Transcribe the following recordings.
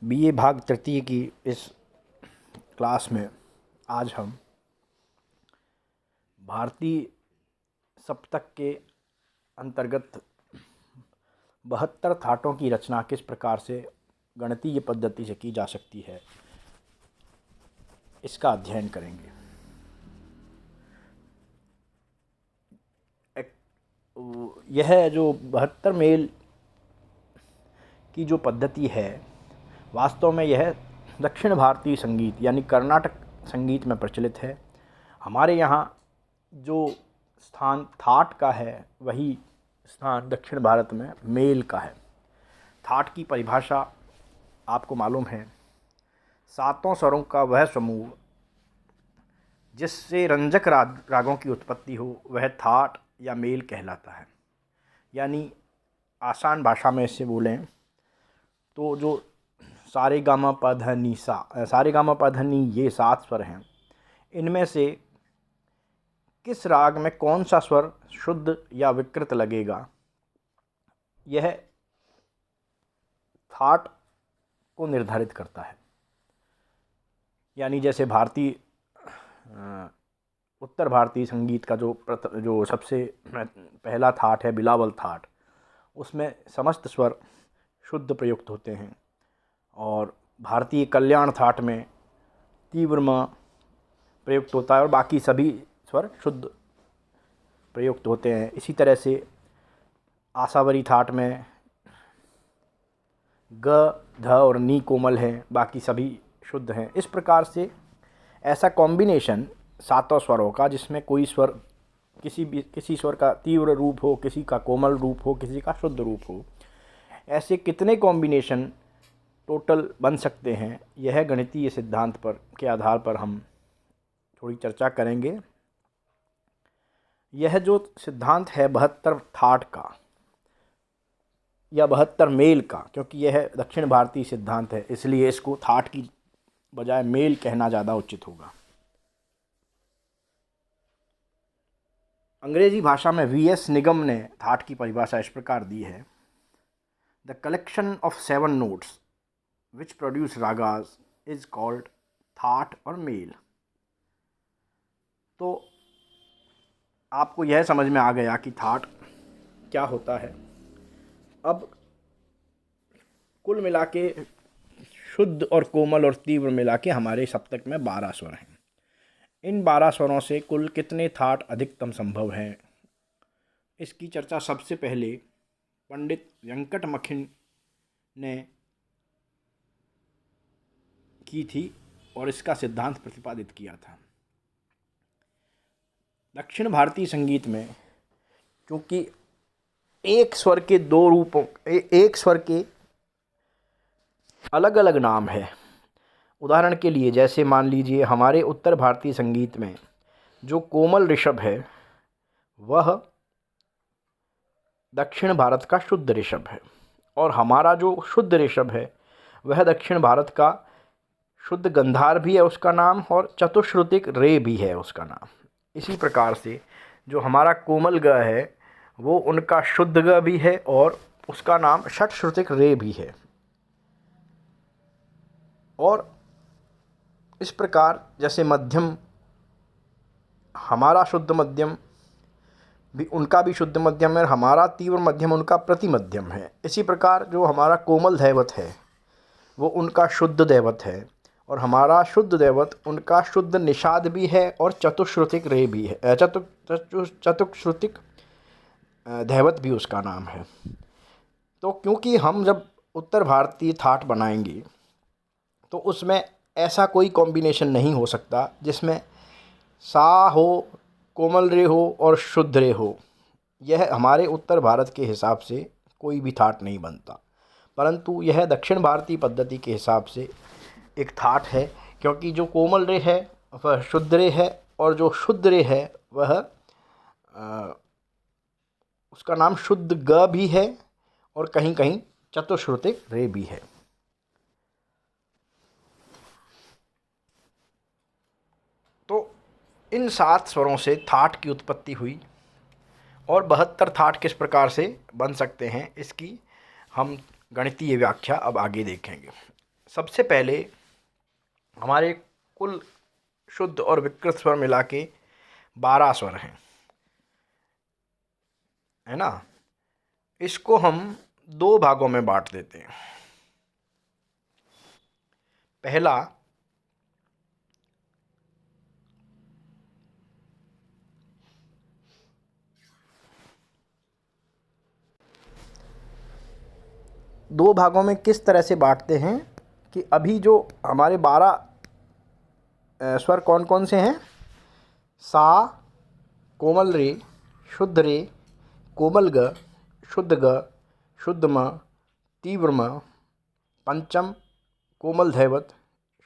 BA भाग तृतीय की इस क्लास में आज हम भारतीय सप्तक के अंतर्गत 72 थाटों की रचना किस प्रकार से गणितीय पद्धति से की जा सकती है, इसका अध्ययन करेंगे। यह जो 72 मेल की जो पद्धति है, वास्तव में यह दक्षिण भारतीय संगीत यानी कर्नाटक संगीत में प्रचलित है। हमारे यहाँ जो स्थान थाट का है, वही स्थान दक्षिण भारत में मेल का है। थाट की परिभाषा आपको मालूम है, सातों स्वरों का वह समूह जिससे रंजक रागों की उत्पत्ति हो, वह थाट या मेल कहलाता है। यानी आसान भाषा में इससे बोलें तो जो सारे गामा पा धा नी सा, सारे गामा पा धा नी, ये 7 स्वर हैं, इनमें से किस राग में कौन सा स्वर शुद्ध या विकृत लगेगा, यह थाट को निर्धारित करता है। यानी जैसे उत्तर भारतीय संगीत का जो सबसे पहला थाट है बिलावल थाट, उसमें समस्त स्वर शुद्ध प्रयुक्त होते हैं, और भारतीय कल्याण थाट में तीव्र म प्रयुक्त होता है और बाकी सभी स्वर शुद्ध प्रयुक्त होते हैं। इसी तरह से आसावरी थाट में ग, ध और नी कोमल हैं, बाकी सभी शुद्ध हैं। इस प्रकार से ऐसा कॉम्बिनेशन सातों स्वरों का, जिसमें कोई स्वर किसी स्वर का तीव्र रूप हो, किसी का कोमल रूप हो, किसी का शुद्ध रूप हो, ऐसे कितने कॉम्बिनेशन टोटल बन सकते हैं, यह गणितीय सिद्धांत के आधार पर हम थोड़ी चर्चा करेंगे। यह जो सिद्धांत है 72 थाट का या 72 मेल का, क्योंकि यह दक्षिण भारतीय सिद्धांत है, इसलिए इसको थाट की बजाय मेल कहना ज़्यादा उचित होगा। अंग्रेजी भाषा में वीएस निगम ने थाट की परिभाषा इस प्रकार दी है: the collection of 7 notes which produce ragas is called thaat और मेल। तो आपको यह समझ में आ गया कि थाट क्या होता है। अब कुल मिला के शुद्ध और कोमल और तीव्र मिला के हमारे सप्तक में 12 स्वर हैं। इन 12 स्वरों से कुल कितने थाट अधिकतम संभव हैं, इसकी चर्चा सबसे पहले पंडित वेंकट मखिन ने की थी और इसका सिद्धांत प्रतिपादित किया था। दक्षिण भारतीय संगीत में क्योंकि एक स्वर के अलग अलग नाम है। उदाहरण के लिए जैसे मान लीजिए हमारे उत्तर भारतीय संगीत में जो कोमल ऋषभ है, वह दक्षिण भारत का शुद्ध ऋषभ है, और हमारा जो शुद्ध ऋषभ है वह दक्षिण भारत का शुद्ध गंधार भी है उसका नाम, और चतुश्रुतिक रे भी है उसका नाम। इसी प्रकार से जो हमारा कोमल ग है वो उनका शुद्ध ग भी है और उसका नाम षट्श्रुतिक रे भी है। और इस प्रकार जैसे मध्यम, हमारा शुद्ध मध्यम भी उनका भी शुद्ध मध्यम है, हमारा तीव्र मध्यम उनका प्रति मध्यम है। इसी प्रकार जो हमारा कोमल दैवत है वो उनका शुद्ध दैवत है, और हमारा शुद्ध दैवत उनका शुद्ध निषाद भी है और चतुश्रुतिक रे भी है, चतुश्रुतिक दैवत भी उसका नाम है। तो क्योंकि हम जब उत्तर भारतीय थाट बनाएंगे तो उसमें ऐसा कोई कॉम्बिनेशन नहीं हो सकता जिसमें सा हो, कोमल रे हो और शुद्ध रे हो। यह हमारे उत्तर भारत के हिसाब से कोई भी थाट नहीं बनता, परंतु यह दक्षिण भारतीय पद्धति के हिसाब से एक थाट है, क्योंकि जो कोमल रे है वह शुद्ध रे है, और जो शुद्ध रे है वह उसका नाम शुद्ध ग भी है और कहीं कहीं चतुश्रुतिक रे भी है। तो इन 7 स्वरों से थाट की उत्पत्ति हुई, और 72 थाट किस प्रकार से बन सकते हैं, इसकी हम गणितीय व्याख्या अब आगे देखेंगे। सबसे पहले हमारे कुल शुद्ध और विकृत स्वर मिला के 12 स्वर हैं, है ना। इसको हम 2 भागों में बांट देते हैं। पहला दो भागों में किस तरह से बांटते हैं कि अभी जो हमारे 12 स्वर कौन कौन से हैं? सा, कोमल रे, शुद्ध रे, कोमल ग, शुद्ध ग, शुद्ध म, तीव्र म, पंचम, कोमल धैवत,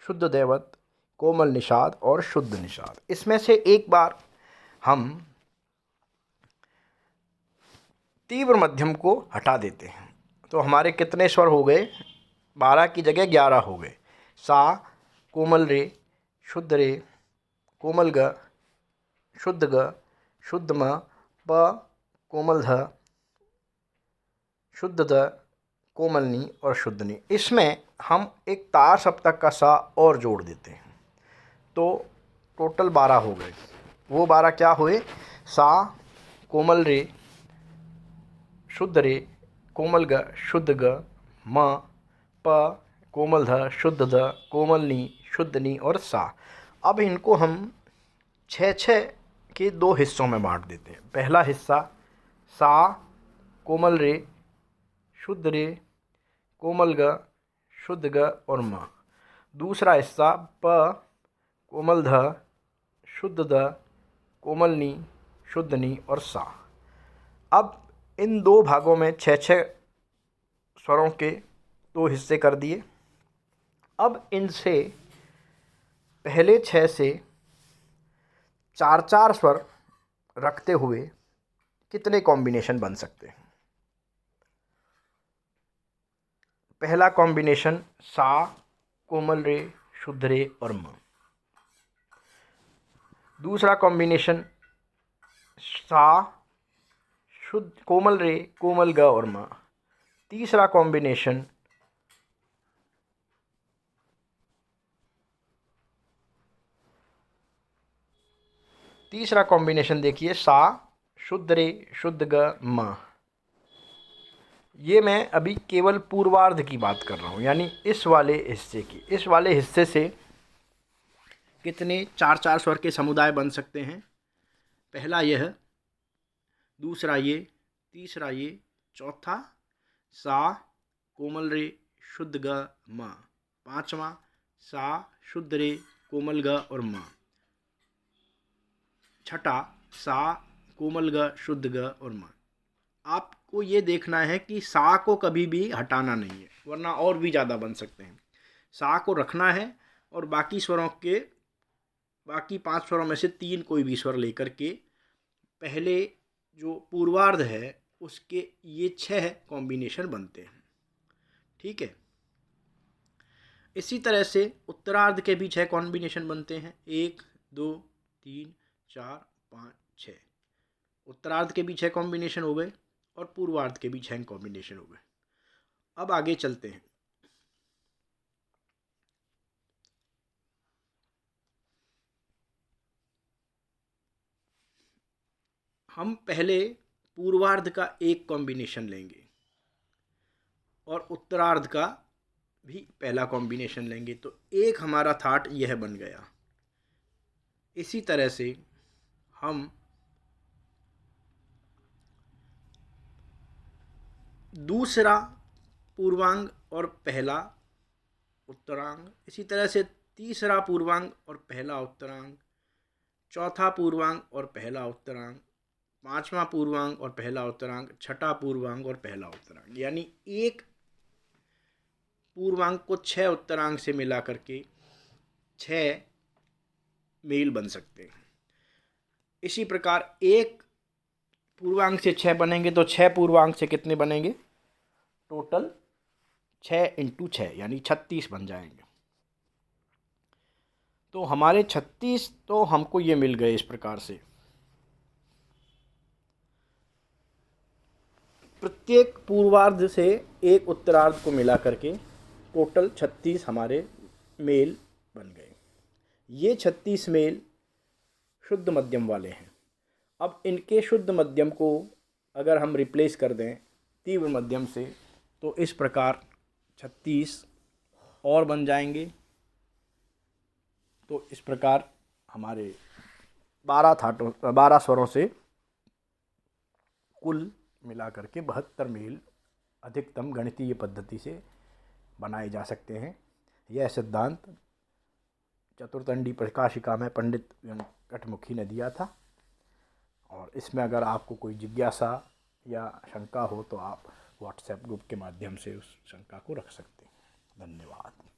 शुद्ध दैवत, कोमल निषाद और शुद्ध निषाद। इसमें से एक बार हम तीव्र मध्यम को हटा देते हैं तो हमारे कितने स्वर हो गए? 12 की जगह 11 हो गए। सा, कोमल रे, शुद्ध रे, कोमल ग, शुद्ध ग, शुद्ध म, प, कोमल ध, शुद्ध द, कोमल नी और शुद्ध नी। इसमें हम एक तार सप्तक का सा और जोड़ देते हैं तो टोटल 12 हो गए। वो 12 क्या हुए? सा, कोमल रे, शुद्ध रे, कोमल ग, शुद्ध ग, म, प, कोमल ध, शुद्ध ध, कोमल नी, शुद्ध नी और सा। अब इनको हम 6-6 के 2 हिस्सों में बांट देते हैं। पहला हिस्सा सा, कोमल रे, शुद्ध रे, कोमल ग, शुद्ध ग और म। दूसरा हिस्सा प, कोमल ध, शुद्ध द, कोमल नी, शुद्ध नी और सा। अब इन 2 भागों में 6-6 स्वरों के 2 हिस्से कर दिए। अब इनसे पहले 6 से 4-4 स्वर रखते हुए कितने कॉम्बिनेशन बन सकते हैं? पहला कॉम्बिनेशन सा, कोमल रे, शुद्ध रे और म। दूसरा कॉम्बिनेशन सा, शुद्ध, कोमल रे, कोमल ग और म। तीसरा कॉम्बिनेशन देखिए सा, शुद्ध रे, शुद्ध ग, म। ये मैं अभी केवल पूर्वार्ध की बात कर रहा हूँ, यानी इस वाले हिस्से की। इस वाले हिस्से से कितने 4-4 स्वर के समुदाय बन सकते हैं? पहला यह, दूसरा ये, तीसरा ये, चौथा सा, कोमल रे, शुद्ध ग, म। पांचवा सा, शुद्ध रे, कोमल ग और म। छठा सा, कोमल ग, शुद्ध ग और म। आपको ये देखना है कि सा को कभी भी हटाना नहीं है, वरना और भी ज़्यादा बन सकते हैं। सा को रखना है और बाकी स्वरों के, बाकी 5 स्वरों में से 3 कोई भी स्वर लेकर के पहले जो पूर्वार्ध है उसके ये 6 कॉम्बिनेशन बनते हैं। ठीक है। इसी तरह से उत्तरार्ध के भी 6 कॉम्बिनेशन बनते हैं। 1, 2, 3, 4, 5, 6। उत्तरार्ध के भी 6 कॉम्बिनेशन हो गए और पूर्वार्ध के भी 6 कॉम्बिनेशन हो गए। अब आगे चलते हैं। हम पहले पूर्वार्ध का एक कॉम्बिनेशन लेंगे और उत्तरार्ध का भी पहला कॉम्बिनेशन लेंगे तो एक हमारा थाट यह बन गया। इसी तरह से हम दूसरा पूर्वांग और पहला उत्तरांग, इसी तरह से तीसरा पूर्वांग और पहला उत्तरांग, चौथा पूर्वांग और पहला उत्तरांग, पांचवा पूर्वांग और पहला उत्तरांग, छठा पूर्वांग और पहला उत्तरांग। यानी एक पूर्वांग को 6 उत्तरांग से मिला करके 6 मेल बन सकते हैं। इसी प्रकार एक पूर्वांग से 6 बनेंगे तो 6 पूर्वांग से कितने बनेंगे? टोटल 6 × 6 यानी 36 बन जाएंगे। तो हमारे 36 तो हमको ये मिल गए। इस प्रकार से प्रत्येक पूर्वार्ध से एक उत्तरार्ध को मिला करके टोटल 36 हमारे मेल बन गए। ये 36 मेल शुद्ध मध्यम वाले हैं। अब इनके शुद्ध मध्यम को अगर हम रिप्लेस कर दें तीव्र मध्यम से तो इस प्रकार 36 और बन जाएंगे। तो इस प्रकार हमारे 12 स्वरों से कुल मिला करके 72 मेल अधिकतम गणितीय पद्धति से बनाए जा सकते हैं। यह सिद्धांत चतुर्थंडी प्रकाशिका में पंडित वेंकटमुखी ने दिया था। और इसमें अगर आपको कोई जिज्ञासा या शंका हो तो आप व्हाट्सएप ग्रुप के माध्यम से उस शंका को रख सकते हैं। धन्यवाद।